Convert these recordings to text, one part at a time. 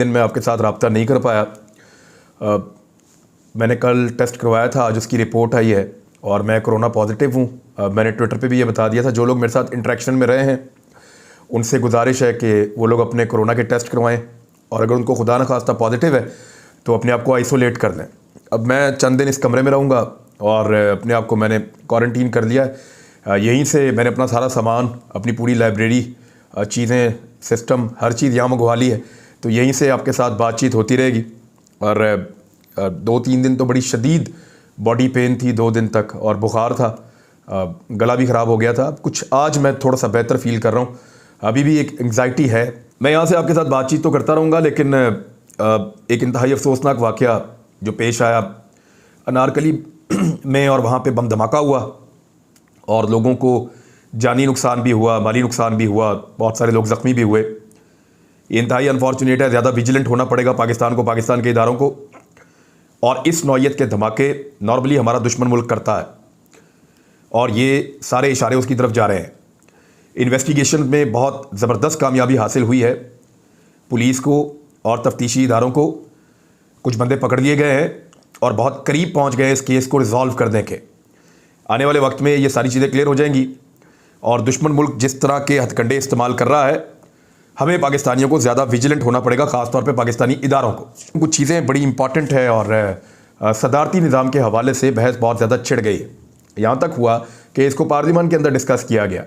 दिन मैं आपके साथ रब्ता नहीं कर पाया। मैंने कल टेस्ट करवाया था, आज उसकी रिपोर्ट आई है और मैं कोरोना पॉजिटिव हूँ। मैंने ट्विटर पे भी ये बता दिया था। जो लोग मेरे साथ इंटरेक्शन में रहे हैं उनसे गुजारिश है कि वो लोग अपने कोरोना के टेस्ट करवाएं और अगर उनको खुदा न खास्ता पॉजिटिव है तो अपने आप को आइसोलेट कर लें। अब मैं चंद दिन इस कमरे में रहूँगा और अपने आप को मैंने क्वारंटीन कर लिया है। यहीं से मैंने अपना सारा सामान, अपनी पूरी लाइब्रेरी, चीज़ें, सिस्टम, हर चीज़ यहाँ मंगवा ली है। तो यहीं से आपके साथ बातचीत होती रहेगी। और 2-3 दिन तो बड़ी शदीद बॉडी पेन थी, 2 दिन तक, और बुखार था, गला भी ख़राब हो गया था। कुछ आज मैं थोड़ा सा बेहतर फील कर रहा हूँ। अभी भी एक एंग्जाइटी है। मैं यहाँ से आपके साथ बातचीत तो करता रहूँगा, लेकिन एक इंतहाई अफसोसनाक वाक़या जो पेश आया अनारकली में, और वहाँ पे बम धमाका हुआ और लोगों को जानी नुकसान भी हुआ, माली नुकसान भी हुआ, बहुत सारे लोग ज़ख्मी भी हुए। ये इंतहाई अनफॉर्चुनेट है। ज़्यादा विजिलेंट होना पड़ेगा पाकिस्तान को, पाकिस्तान के इदारों को। और इस नौइयत के धमाके नॉर्मली हमारा दुश्मन मुल्क करता है और ये सारे इशारे उसकी तरफ जा रहे हैं। इन्वेस्टिगेशन में बहुत ज़बरदस्त कामयाबी हासिल हुई है। पुलिस को और तफ्तीशी इदारों को कुछ बंदे पकड़ लिए गए हैं और बहुत करीब पहुंच गए इस केस को रिजॉल्व करने के। आने वाले वक्त में ये सारी चीज़ें क्लियर हो जाएंगी और दुश्मन मुल्क जिस तरह के हथकंडे इस्तेमाल कर रहा है, हमें पाकिस्तानियों को ज़्यादा विजिलेंट होना पड़ेगा, ख़ासतौर पे पाकिस्तानी इदारों को। कुछ चीज़ें बड़ी इंपॉर्टेंट है और सदारती निज़ाम के हवाले से बहस बहुत ज़्यादा छिड़ गई है। यहाँ तक हुआ कि इसको पार्लियामान के अंदर डिस्कस किया गया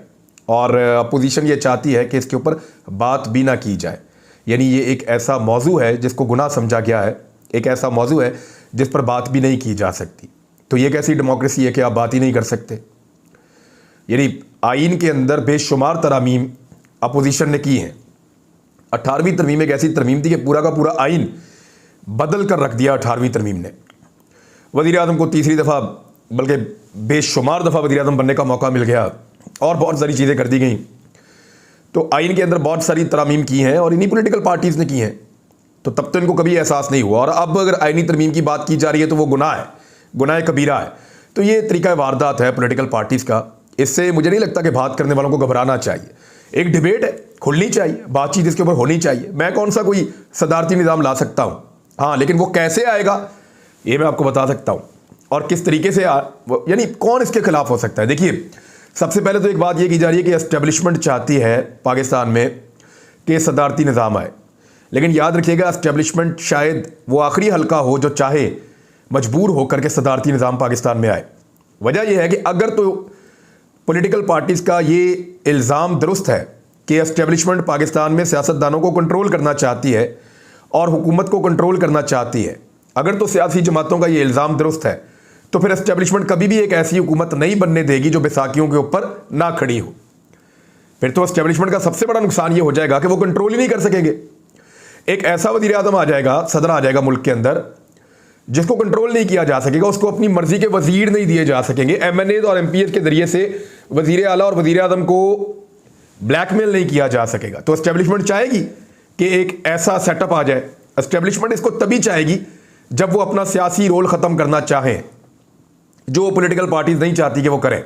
और अपोजिशन ये चाहती है कि इसके ऊपर बात भी ना की जाए। यानी ये एक ऐसा मौजू है जिसको गुनाह समझा गया है, एक ऐसा मौजू है जिस पर बात भी नहीं की जा सकती। तो ये कैसी डेमोक्रेसी है कि आप बात ही नहीं कर सकते? यानी आइन के अंदर बेशुमार तरमीम अपोजिशन ने की हैं। 18वीं तरमीम एक ऐसी तरमीम थी कि पूरा का पूरा आइन बदल कर रख दिया 18वीं तरमीम ने। वज़ीर आज़म को तीसरी दफ़ा, बल्कि बेशुमार दफ़ा वज़ीर आज़म बनने का मौका मिल गया और बहुत सारी चीज़ें कर दी गई। तो आइन के अंदर बहुत सारी तरमीम की हैं और इन्हीं पॉलिटिकल पार्टीज़ ने की हैं। तो तब तो इनको कभी एहसास नहीं हुआ, और अब अगर आइनी तरमीम की बात की जा रही है तो वो गुनाह है, गुनाह कबीरा है। तो ये तरीका वारदात है पॉलिटिकल पार्टीज़ का। इससे मुझे नहीं लगता कि बात करने वालों को घबराना चाहिए। एक डिबेट है, खुलनी चाहिए, बातचीत इसके ऊपर होनी चाहिए। मैं कौन सा कोई सदारती निज़ाम ला सकता हूँ? हाँ, लेकिन वो कैसे आएगा ये मैं आपको बता सकता हूँ, और किस तरीके से यानी कौन इसके खिलाफ हो सकता है। देखिए, सबसे पहले तो एक बात ये की जा रही है कि एस्टेब्लिशमेंट चाहती है पाकिस्तान में कि सदारती निज़ाम आए। लेकिन याद रखिएगा, एस्टेब्लिशमेंट शायद वो आखिरी हल्का हो जो चाहे मजबूर होकर के सदारती निज़ाम पाकिस्तान में आए। वजह यह है कि अगर तो पॉलिटिकल पार्टीज़ का ये इल्ज़ाम दुरुस्त है कि एस्टेब्लिशमेंट पाकिस्तान में सियासतदानों को कंट्रोल करना चाहती है और हुकूमत को कंट्रोल करना चाहती है, अगर तो सियासी जमातों का ये इल्ज़ाम दुरुस्त है, तो फिर एस्टेब्लिशमेंट कभी भी एक ऐसी हुकूमत नहीं बनने देगी जो बैसाखियों के ऊपर ना खड़ी हो। फिर तो एस्टेब्लिशमेंट का सबसे बड़ा नुकसान ये हो जाएगा कि वो कंट्रोल ही नहीं कर सकेंगे। एक ऐसा वज़ीर आज़म आ जाएगा, सदर आ जाएगा मुल्क के अंदर, जिसको कंट्रोल नहीं किया जा सकेगा। उसको अपनी मर्जी के वजीर नहीं दिए जा सकेंगे। MNA और MPs के जरिए से वजीर आला और वजीर आज़म को ब्लैकमेल नहीं किया जा सकेगा। तो एस्टेब्लिशमेंट चाहेगी कि एक ऐसा सेटअप आ जाए। एस्टेब्लिशमेंट इसको तभी चाहेगी जब वो अपना सियासी रोल ख़त्म करना चाहें, जो पॉलिटिकल पार्टीज नहीं चाहती कि वो करें।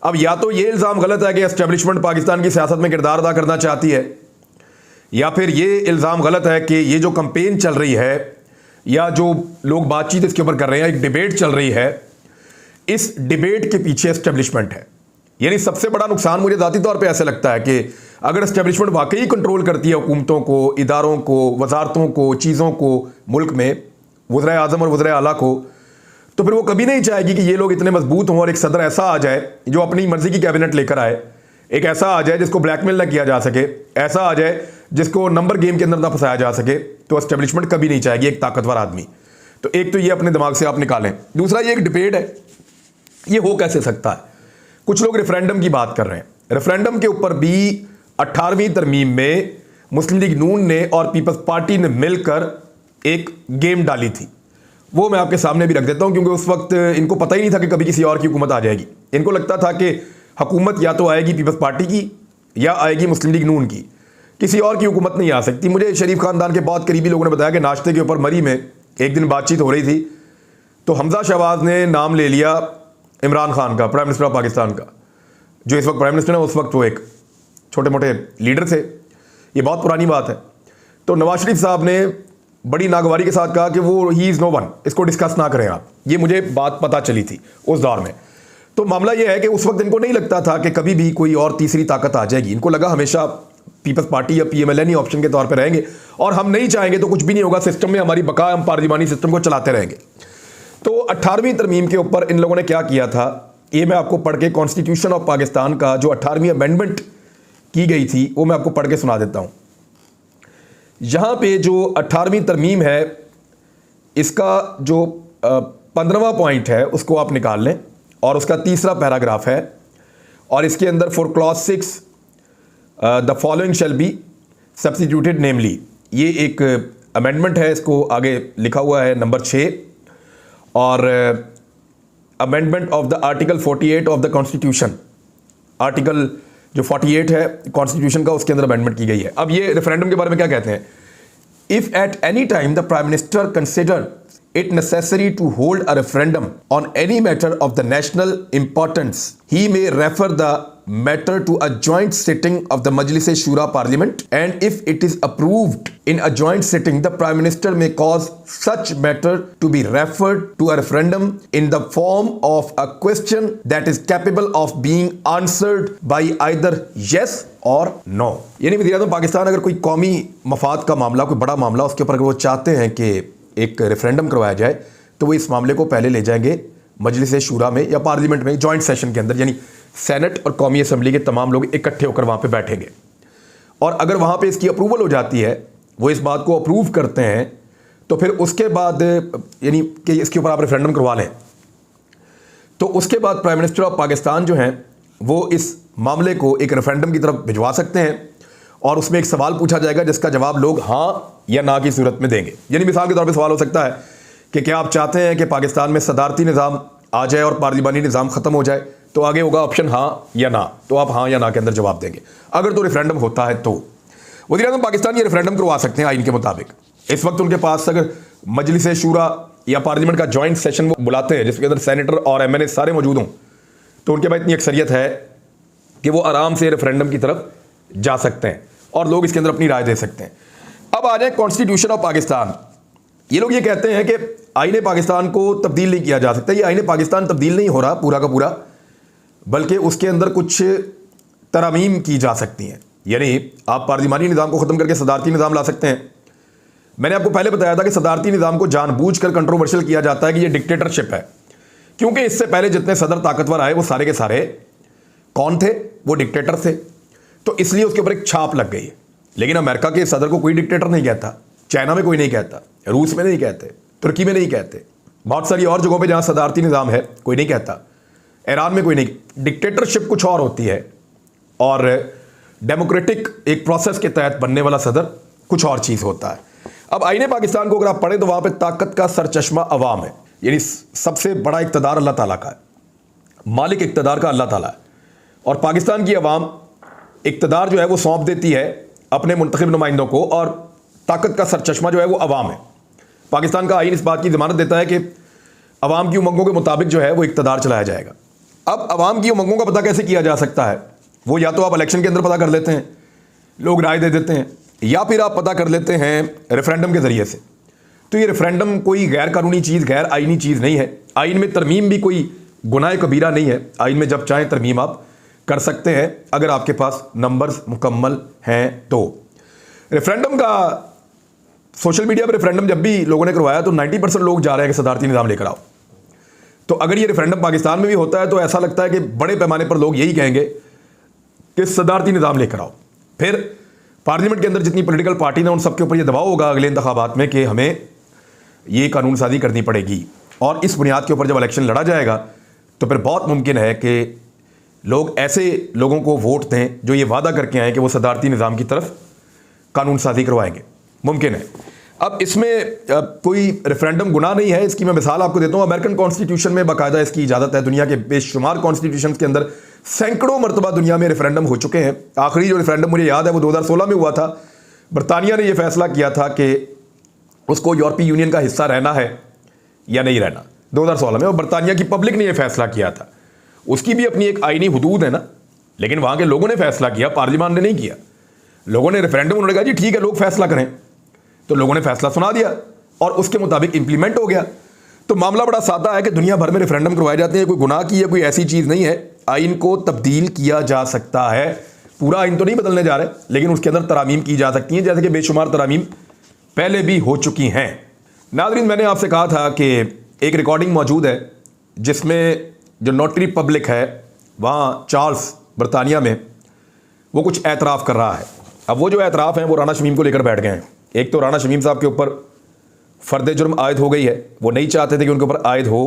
अब या तो ये इल्ज़ाम गलत है कि एस्टेब्लिशमेंट पाकिस्तान की सियासत में किरदार अदा करना चाहती है, या फिर ये इल्ज़ाम गलत है कि ये जो कंपेन चल रही है या जो लोग बातचीत इसके ऊपर कर रहे हैं, एक डिबेट चल रही है, इस डिबेट के पीछे एस्टेब्लिशमेंट है। यानी सबसे बड़ा नुकसान मुझे ज़ाती तौर पे ऐसे लगता है कि अगर एस्टेब्लिशमेंट वाकई कंट्रोल करती है हुकूमतों को, इदारों को, वजारतों को, चीज़ों को मुल्क में, वज़ीर आज़म और वज़ीर आला को, तो फिर वो कभी नहीं चाहेगी कि ये लोग इतने मजबूत हों और एक सदर ऐसा आ जाए जो अपनी मर्जी की कैबिनेट लेकर आए, एक ऐसा आ जाए जिसको ब्लैकमेल ना किया जा सके, ऐसा आ जाए जिसको नंबर गेम के अंदर ना फंसाया जा सके। तो एस्टेब्लिशमेंट कभी नहीं चाहेगी एक ताकतवर आदमी। तो एक तो ये अपने दिमाग से आप निकालें। दूसरा, ये एक डिबेट है, ये हो कैसे सकता है? कुछ लोग रेफरेंडम की बात कर रहे हैं। रेफरेंडम के ऊपर भी 18वीं तरमीम में मुस्लिम लीग नून ने और पीपल्स पार्टी ने मिलकर एक गेम डाली थी। वो मैं आपके सामने भी रख देता हूं, क्योंकि उस वक्त इनको पता ही नहीं था कि कभी किसी और की हुकूमत आ जाएगी। इनको लगता था कि हुकूमत या तो आएगी पीपल्स पार्टी की या आएगी मुस्लिम लीग नून की, किसी और की हुकूमत नहीं आ सकती। मुझे शरीफ खानदान के बहुत करीबी लोगों ने बताया कि नाश्ते के ऊपर मरी में एक दिन बातचीत हो रही थी, तो हमजा शहबाज ने नाम ले लिया इमरान खान का, प्राइम मिनिस्टर ऑफ पाकिस्तान का। जो इस वक्त प्राइम मिनिस्टर है, उस वक्त वो एक छोटे मोटे लीडर थे। ये बहुत पुरानी बात है। तो नवाज शरीफ साहब ने बड़ी नागवारी के साथ कहा कि वो ही इज़ नो वन, इसको डिस्कस ना करें आप। ये मुझे बात पता चली थी उस दौर में। तो मामला ये है कि उस वक्त इनको नहीं लगता था कि कभी भी कोई और तीसरी ताकत आ जाएगी। इनको लगा हमेशा पीपल्स पार्टी या पीएमएलएन ही ऑप्शन के तौर पे रहेंगे और हम नहीं चाहेंगे तो कुछ भी नहीं होगा, सिस्टम में हमारी बका, हम पार्लिमानी सिस्टम को चलाते रहेंगे। तो 18वीं तरमीम के ऊपर इन लोगों ने क्या किया था, ये मैं आपको पढ़ के कॉन्स्टिट्यूशन ऑफ पाकिस्तान का जो 18वीं अमेंडमेंट की गई थी वो मैं आपको पढ़ के सुना देता हूँ। यहाँ पे जो 18वीं तरमीम है इसका जो 15वां पॉइंट है उसको आप निकाल लें और उसका तीसरा पैराग्राफ है और इसके अंदर for clause 6 the following shall be substituted namely, ये एक अमेंडमेंट है, इसको आगे लिखा हुआ है नंबर 6 और amendment of the article 48 of the constitution, article जो 48 है कॉन्स्टिट्यूशन का उसके अंदर अमेंडमेंट की गई है। अब ये रेफरेंडम के बारे में क्या कहते हैं, if at any time the prime minister consider it necessary to hold a referendum on any matter of the national importance, he may refer the matter to a joint sitting of the Majlis-e-Shura Parliament, and if it is approved in a joint sitting, the Prime Minister may cause such matter to be referred to a referendum in the form of a question that is capable of being answered by either yes और no। यानी वज़ीर आज़म पाकिस्तान अगर कोई कौमी मफाद का मामला, कोई बड़ा मामला, उसके ऊपर अगर वो चाहते हैं कि एक रेफरेंडम करवाया जाए तो वो इस मामले को पहले ले जाएंगे मजलिस शूरा में या पार्लियामेंट में जॉइंट सेशन के अंदर, यानी सेनेट और कौमी असम्बली के तमाम लोग इकट्ठे होकर वहाँ पे बैठेंगे और अगर वहाँ पे इसकी अप्रूवल हो जाती है, वो इस बात को अप्रूव करते हैं, तो फिर उसके बाद यानी कि इसके ऊपर आप रेफरेंडम करवा लें, तो उसके बाद प्राइम मिनिस्टर ऑफ पाकिस्तान जो हैं वो इस मामले को एक रेफरेंडम की तरफ भिजवा सकते हैं और उसमें एक सवाल पूछा जाएगा जिसका जवाब लोग हाँ या ना की सूरत में देंगे। यानी मिसाल के तौर पे सवाल हो सकता है कि क्या आप चाहते हैं कि पाकिस्तान में सदारती निज़ाम आ जाए और पार्लिमानी निज़ाम ख़त्म हो जाए, तो आगे होगा ऑप्शन हाँ या ना, तो आप हाँ या ना के अंदर जवाब देंगे। अगर तो रेफरेंडम होता है तो वज़ीर आज़म पाकिस्तान ये रेफरेंडम करवा सकते हैं आइन के मुताबिक। इस वक्त उनके पास अगर मजलिस शूरा या पार्लियामेंट का जॉइंट सेशन वो बुलाते हैं जिसके अंदर सेनेटर और एमएनए सारे मौजूद हों, तो उनके पास इतनी अक्सरियत है कि वो आराम से रेफरेंडम की तरफ जा सकते हैं और लोग इसके अंदर अपनी राय दे सकते हैं। अब आ जाए कॉन्स्टिट्यूशन ऑफ पाकिस्तान। ये लोग ये कहते हैं कि आईने पाकिस्तान को तब्दील नहीं किया जा सकता। ये आईने पाकिस्तान तब्दील नहीं हो रहा पूरा का पूरा, बल्कि उसके अंदर कुछ तरमीम की जा सकती हैं। यानी आप पार्लिमानी निज़ाम को ख़त्म करके सदारती निज़ाम ला सकते हैं। मैंने आपको पहले बताया था कि सदारती निज़ाम को जानबूझकर कंट्रोवर्शियल किया जाता है कि ये डिक्टेटरशिप है, क्योंकि इससे पहले जितने सदर ताकतवर आए वो सारे के सारे कौन थे, वो डिक्टेटर थे, तो इसलिए उसके ऊपर एक छाप लग गई है। लेकिन अमेरिका के सदर को कोई डिक्टेटर नहीं कहता, चाइना में कोई नहीं कहता, रूस में नहीं कहते, तुर्की में नहीं कहते, बहुत सारी और जगहों पे जहाँ सदारती निज़ाम है कोई नहीं कहता, ईरान में कोई नहीं। डिक्टेटरशिप कुछ और होती है और डेमोक्रेटिक एक प्रोसेस के तहत बनने वाला सदर कुछ और चीज़ होता है। अब आईने पाकिस्तान को अगर आप पढ़ें तो वहाँ पर ताकत का सरचश्मा अवाम है, यानी सबसे बड़ा इक़्तिदार अल्लाह ताला का है, मालिक इक़्तिदार का अल्लाह ताला है, और पाकिस्तान की अवाम इक़्तिदार जो है वो सौंप देती है अपने मुंतखब नुमाइंदों को, और ताकत का सरचश्मा जो है वो अवाम है। पाकिस्तान का आईन इस बात की ज़मानत देता है कि अवाम की उमंगों के मुताबिक जो है वो इक़्तिदार चलाया जाएगा। अब अवाम की उमंगों का पता कैसे किया जा सकता है, वो या तो आप इलेक्शन के अंदर पता कर लेते हैं, लोग राय दे देते हैं, या फिर आप पता कर लेते हैं रेफरेंडम के ज़रिए से। तो ये रेफरेंडम कोई गैर कानूनी चीज़, गैर आइनी चीज़ नहीं है। आइन में तरमीम भी कोई गुनाह कबीरा नहीं है। आइन में जब चाहें तरमीम आप कर सकते हैं अगर आपके पास नंबर्स मुकम्मल हैं तो। रेफरेंडम का सोशल मीडिया पर रेफरेंडम जब भी लोगों ने करवाया तो 90% लोग जा रहे हैं कि सदारती निज़ाम लेकर आओ। तो अगर ये रेफरेंडम पाकिस्तान में भी होता है तो ऐसा लगता है कि बड़े पैमाने पर लोग यही कहेंगे कि सदारती निज़ाम लेकर आओ। फिर पार्लियामेंट के अंदर जितनी पॉलिटिकल पार्टी ने उन सबके ऊपर ये दबाव होगा अगले इंतखाबात में कि हमें ये कानून साजी करनी पड़ेगी, और इस बुनियाद के ऊपर जब इलेक्शन लड़ा जाएगा तो फिर बहुत मुमकिन है कि लोग ऐसे लोगों को वोट दें जो ये वादा करके आए कि वो सदारती निज़ाम की तरफ कानून साजी करवाएंगे। मुमकिन है। अब इसमें कोई रेफरेंडम गुनाह नहीं है। इसकी मैं मिसाल आपको देता हूँ। अमेरिकन कॉन्स्टिट्यूशन में बाकायदा इसकी इजाज़त है। दुनिया के बेशुमार कॉन्स्टिट्यूशन के अंदर सैकड़ों मरतबा दुनिया में रेफरेंडम हो चुके हैं। आखिरी जो रेफरेंडम मुझे याद है वो 2016 में हुआ था। बरतानिया ने यह फैसला किया था कि उसको यूरोपीय यूनियन का हिस्सा रहना है या नहीं रहना, 2016 में, और बरतानिया की पब्लिक ने यह फैसला किया था। उसकी भी अपनी एक आईनी हुदूद है ना, लेकिन वहाँ के लोगों ने फैसला किया, पार्लियामान ने नहीं किया। लोगों ने रेफरेंडम, उन्होंने कहा जी ठीक है लोग फैसला करें, तो लोगों ने फैसला सुना दिया और उसके मुताबिक इंप्लीमेंट हो गया। तो मामला बड़ा सादा है कि दुनिया भर में रेफरेंडम करवाए जाते हैं, कोई गुनाह की है, कोई ऐसी चीज़ नहीं है। आइन को तब्दील किया जा सकता है, पूरा आइन तो नहीं बदलने जा रहे, लेकिन उसके अंदर तरामीम की जा सकती हैं, जैसे कि बेशुमार तरामीम पहले भी हो चुकी हैं। नाज़रीन, मैंने आपसे कहा था कि एक रिकॉर्डिंग मौजूद है जिसमें जो नोटरी पब्लिक है वहाँ चार्ल्स बरतानिया में वो कुछ एतराफ़ कर रहा है। अब वो जो एतराफ़ हैं वो राना शमीम को लेकर बैठ गए हैं। एक तो राना शमीम साहब के ऊपर फ़र्द जुर्म आयद हो गई है, वो नहीं चाहते थे कि उनके ऊपर आयद हो।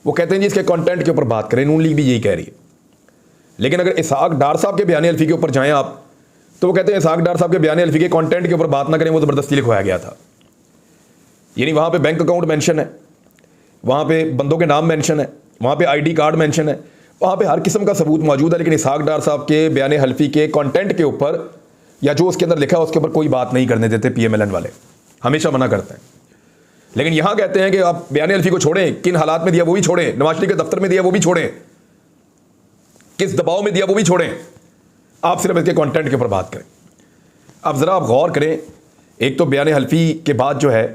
वो कहते हैं जी इसके कंटेंट के ऊपर बात करें, नून लीग भी यही कह रही है। लेकिन अगर इसहाक डार साहब के बयान अल्फी के ऊपर जाएँ आप, तो वो कहते हैं इसहाक डार साहब के बयान अल्फी के कंटेंट के ऊपर बात ना करें, वो ज़बरदस्ती लिखवाया गया था। यानी वहाँ पे बैंक अकाउंट मेंशन है, वहाँ पे बंदों के नाम मेंशन है, वहाँ पे आईडी कार्ड मेंशन है, वहाँ पे हर किस्म का सबूत मौजूद है। लेकिन इसहाक डार साहब के बयान हल्फी के कंटेंट के ऊपर या जो उसके अंदर लिखा है उसके ऊपर कोई बात नहीं करने देते। PMLN वाले हमेशा मना करते हैं। लेकिन यहाँ कहते हैं कि आप बयान हल्फी को छोड़ें, किन हालात में दिया वो भी छोड़ें, नवाज शरीफ के दफ्तर में दिया वो भी छोड़ें, किस दबाव में दिया वो भी छोड़ें, आप सिर्फ इसके कंटेंट के ऊपर बात करें। अब ज़रा आप गौर करें, एक तो बयान हल्फी के बाद जो है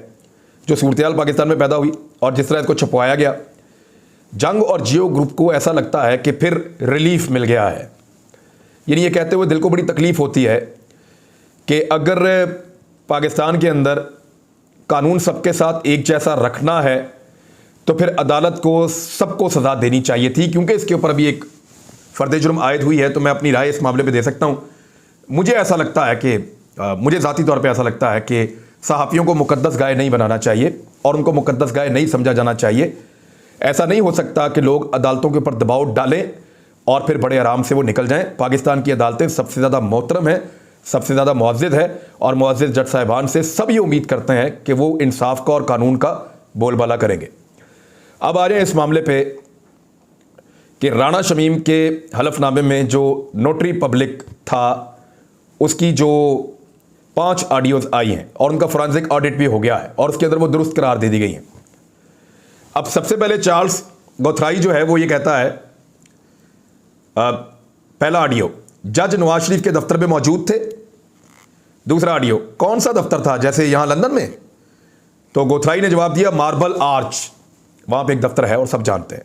जो सूरत पाकिस्तान में पैदा हुई और जिस तरह इसको छपवाया गया, जंग और जियो ग्रुप को ऐसा लगता है कि फिर रिलीफ मिल गया है। यानी ये कहते हुए दिल को बड़ी तकलीफ़ होती है कि अगर पाकिस्तान के अंदर कानून सबके साथ एक जैसा रखना है तो फिर अदालत को सबको सज़ा देनी चाहिए थी। क्योंकि इसके ऊपर अभी एक फ़र्द जुर्म आयद हुई है, तो मैं अपनी राय इस मामले पे दे सकता हूँ। मुझे ऐसा लगता है कि मुझे ज़ाती तौर पे ऐसा लगता है कि सहाफ़ियों को मुक़द्दस गाय नहीं बनाना चाहिए और उनको मुक़द्दस गाय नहीं समझा जाना चाहिए। ऐसा नहीं हो सकता कि लोग अदालतों के ऊपर दबाव डालें और फिर बड़े आराम से वो निकल जाएं। पाकिस्तान की अदालतें सबसे ज़्यादा मोहतरम है, सबसे ज़्यादा मुअज़्ज़ज़ है और मुअज़्ज़ज़ जज साहिबान से सब ये उम्मीद करते हैं कि वो इंसाफ का और कानून का बोलबाला करेंगे। अब आ जाए इस मामले पे कि राना शमीम के हलफनामे में जो नोटरी पब्लिक था उसकी जो 5 ऑडियोज़ आई हैं और उनका फोरेंसिक ऑडिट भी हो गया है और उसके अंदर वो दुरुस्त करार दे दी गई हैं। अब सबसे पहले चार्ल्स गौथराई जो है वो ये कहता है, पहला ऑडियो, जज नवाज शरीफ के दफ्तर में मौजूद थे। दूसरा ऑडियो, कौन सा दफ्तर था, जैसे यहां लंदन में? तो गौथराई ने जवाब दिया, मार्बल आर्च, वहां पे एक दफ्तर है और सब जानते हैं।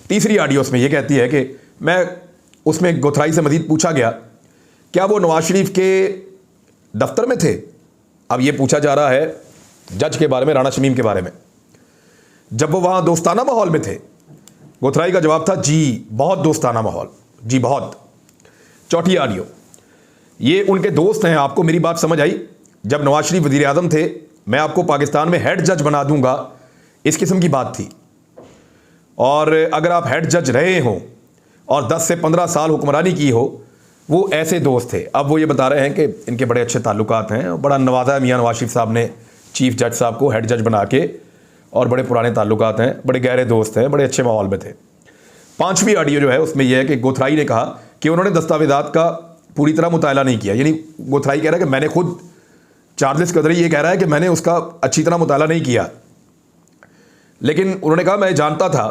तीसरी ऑडियो उसमें यह कहती है कि उसमें गौथराई से मजीद पूछा गया, क्या वो नवाज शरीफ के दफ्तर में थे? अब यह पूछा जा रहा है जज के बारे में, राना शमीम के बारे में, जब वो वहां दोस्ताना माहौल में थे। गौथराई का जवाब था, जी बहुत दोस्ताना माहौल, जी बहुत। चौथी ऑडियो, ये उनके दोस्त हैं, आपको मेरी बात समझ आई? जब नवाज शरीफ वज़ीर आज़म थे, मैं आपको पाकिस्तान में हेड जज बना दूंगा, इस किस्म की बात थी। और अगर आप हेड जज रहे हो और 10 से 15 साल हुक्मरानी की हो, वो ऐसे दोस्त थे। अब वो ये बता रहे हैं कि इनके बड़े अच्छे ताल्लुकात हैं, बड़ा नवाजा है मियाँ नवाज शरीफ साहब ने चीफ जज साहब को हेड जज बना के, और बड़े पुराने ताल्लुकात हैं, बड़े गहरे दोस्त हैं, बड़े अच्छे माहौल में थे। 5वीं ऑडियो जो है उसमें यह है कि गौथराई ने कहा कि उन्होंने दस्तावेज़ात का पूरी तरह मुताला नहीं किया। यानी गौथराई कह रहा है कि मैंने खुद, चार्ल्स गौथराई ये कह रहा है कि मैंने उसका अच्छी तरह मुताला नहीं किया, लेकिन उन्होंने कहा मैं जानता था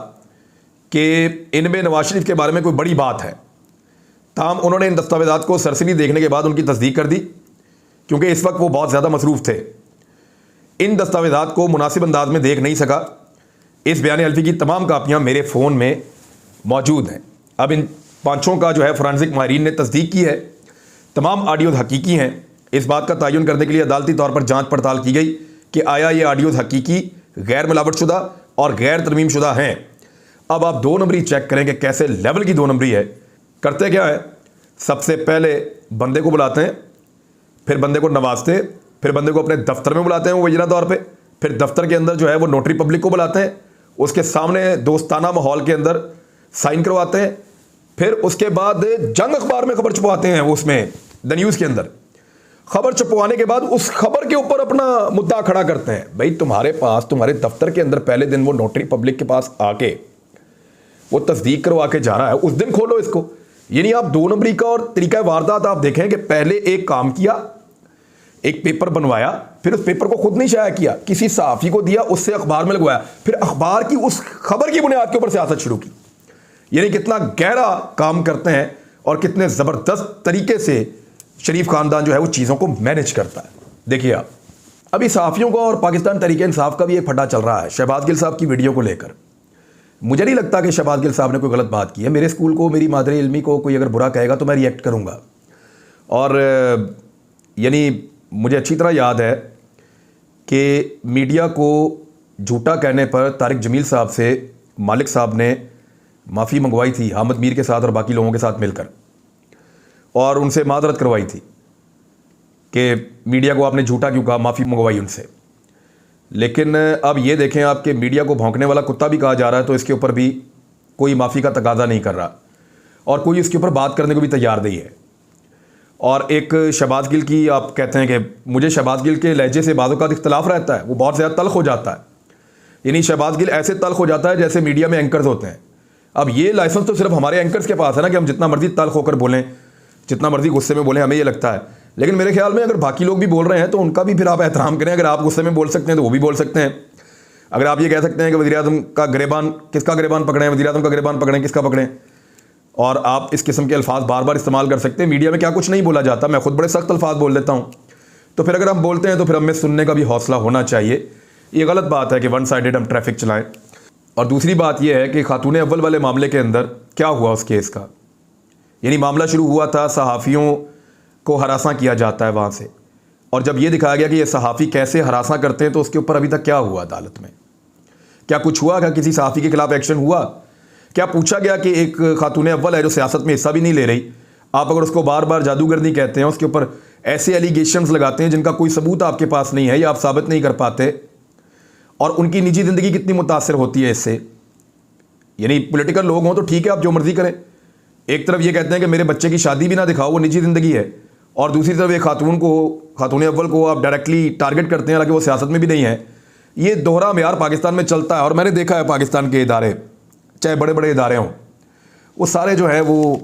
कि इनमें नवाज शरीफ के बारे में कोई बड़ी बात है। ताहम उन्होंने इन दस्तावेज़ात को सरसरी देखने के बाद उनकी तस्दीक कर दी, क्योंकि इस वक्त वो बहुत ज़्यादा मसरूफ़ थे। इन दस्तावेज़ात को मुनासिब अंदाज में देख नहीं सका। इस बयान हल्फी की तमाम कापियाँ मेरे फ़ोन में मौजूद हैं। अब इन 5 का जो है फोरेंसिक माहिरीन ने तस्दीक की है, तमाम ऑडियोज़ हकीकी हैं। इस बात का तयन करने के लिए अदालती तौर पर जांच पड़ताल की गई कि आया ये ऑडियोज़ हकीकी, गैर मिलावटशुदा और गैर तरमीम शुदा हैं। अब आप 2 नंबरी चेक करें कि कैसे लेवल की 2 नंबरी है। करते क्या है, सबसे पहले बंदे को बुलाते हैं, फिर बंदे को नवाजते, फिर बंदे को अपने दफ्तर में बुलाते हैं वो वजीरा तौर पे, फिर दफ्तर के अंदर जो है वो नोटरी पब्लिक को बुलाते हैं, उसके सामने दोस्ताना माहौल के अंदर साइन करवाते हैं, फिर उसके बाद जंग अखबार में खबर छपवाते हैं, उसमें द न्यूज़ के अंदर खबर छपवाने के बाद उस खबर के ऊपर अपना मुद्दा खड़ा करते हैं। भाई तुम्हारे पास, तुम्हारे दफ्तर के अंदर पहले दिन वो नोटरी पब्लिक के पास आके वो तस्दीक करवा के जा रहा है, उस दिन खोलो इसको। यानी आप 2 नंबरी का और तरीका वारदात आप देखें कि पहले एक काम किया, एक पेपर बनवाया, फिर उस पेपर को खुद नहीं शाया किया, किसी सहाफ़ी को दिया, उससे अखबार में लगवाया, फिर अखबार की उस खबर की बुनियाद के ऊपर सियासत शुरू की। यानी कितना गहरा काम करते हैं और कितने ज़बरदस्त तरीके से शरीफ ख़ानदान जो है वो चीज़ों को मैनेज करता है। देखिए आप, अभी सहाफ़ियों का और पाकिस्तान तहरीक-ए-इंसाफ का भी एक फटा चल रहा है शहबाज गिल साहब की वीडियो को लेकर। मुझे नहीं लगता कि शहबाज गिल साहब ने कोई गलत बात की है। मेरे स्कूल को, मेरी मादरे इल्मी को कोई अगर बुरा कहेगा तो मैं रिएक्ट करूँगा। और यानी मुझे अच्छी तरह याद है कि मीडिया को झूठा कहने पर तारिक जमील साहब से मालिक साहब ने माफ़ी मंगवाई थी हामिद मीर के साथ और बाकी लोगों के साथ मिलकर, और उनसे माजरत करवाई थी कि मीडिया को आपने झूठा क्यों कहा, माफ़ी मंगवाई उनसे। लेकिन अब ये देखें आप कि मीडिया को भौंकने वाला कुत्ता भी कहा जा रहा है, तो इसके ऊपर भी कोई माफ़ी का तकाजा नहीं कर रहा और कोई इसके ऊपर बात करने को भी तैयार नहीं है। और एक शहबाज गिल की आप कहते हैं कि मुझे शहबाज गिल के लहजे से बाज़ औक़ात इख्तलाफ रहता है, वो बहुत ज़्यादा तल्ख़ हो जाता है। यानी शहबाज गिल ऐसे तल्ख़ हो जाता है जैसे मीडिया में एंकर्स होते हैं। अब ये लाइसेंस तो सिर्फ हमारे एंकर्स के पास है ना कि हम जितना मर्जी तल्ख़ होकर बोलें, जितना मर्जी गुस्से में बोलें, हमें ये लगता है। लेकिन मेरे ख्याल में अगर बाकी लोग भी बोल रहे हैं तो उनका भी फिर आप एहतराम करें। अगर आप गुस्से में बोल सकते हैं तो वो भी बोल सकते हैं। अगर आप ये कह सकते हैं कि वज़ीर-ए-आज़म का गिरेबान, किसका गिरेबान पकड़ें, वज़ीर-ए-आज़म का गिरेबान पकड़ें, किसका पकड़ें, और आप इस किस्म के अल्फाज बार बार इस्तेमाल कर सकते हैं। मीडिया में क्या कुछ नहीं बोला जाता, मैं खुद बड़े सख्त अल्फाज बोल देता हूँ। तो फिर अगर हम बोलते हैं तो फिर हमें सुनने का भी हौसला होना चाहिए। ये गलत बात है कि वन साइडेड हम ट्रैफिक चलाएं। और दूसरी बात यह है कि खातून अव्वल वाले मामले के अंदर क्या हुआ उस केस का। यानी मामला शुरू हुआ था, सहाफ़ियों को हरासा किया जाता है वहाँ से, और जब ये दिखाया गया कि ये सहाफ़ी कैसे हरासा करते हैं तो उसके ऊपर अभी तक क्या हुआ अदालत में? क्या कुछ हुआ? क्या किसी सहाफ़ी के खिलाफ एक्शन हुआ? क्या पूछा गया कि एक खातून अव्वल है जो सियासत में हिस्सा भी नहीं ले रही, आप अगर उसको बार बार जादूगरनी कहते हैं, उसके ऊपर ऐसे एलिगेशंस लगाते हैं जिनका कोई सबूत आपके पास नहीं है या आप साबित नहीं कर पाते, और उनकी निजी ज़िंदगी कितनी मुतासर होती है इससे। यानी पॉलिटिकल लोग हों तो ठीक है, आप जो मर्ज़ी करें। एक तरफ ये कहते हैं कि मेरे बच्चे की शादी भी ना दिखाओ, वो निजी ज़िंदगी है, और दूसरी तरफ एक खातून अव्वल को आप डायरेक्टली टारगेट करते हैं, हालांकि वो सियासत में भी नहीं है। ये दोहरा मेयार पाकिस्तान में चलता है, और मैंने देखा है पाकिस्तान के इदारे, चाहे बड़े बड़े इदारे हों, वो सारे जो है वो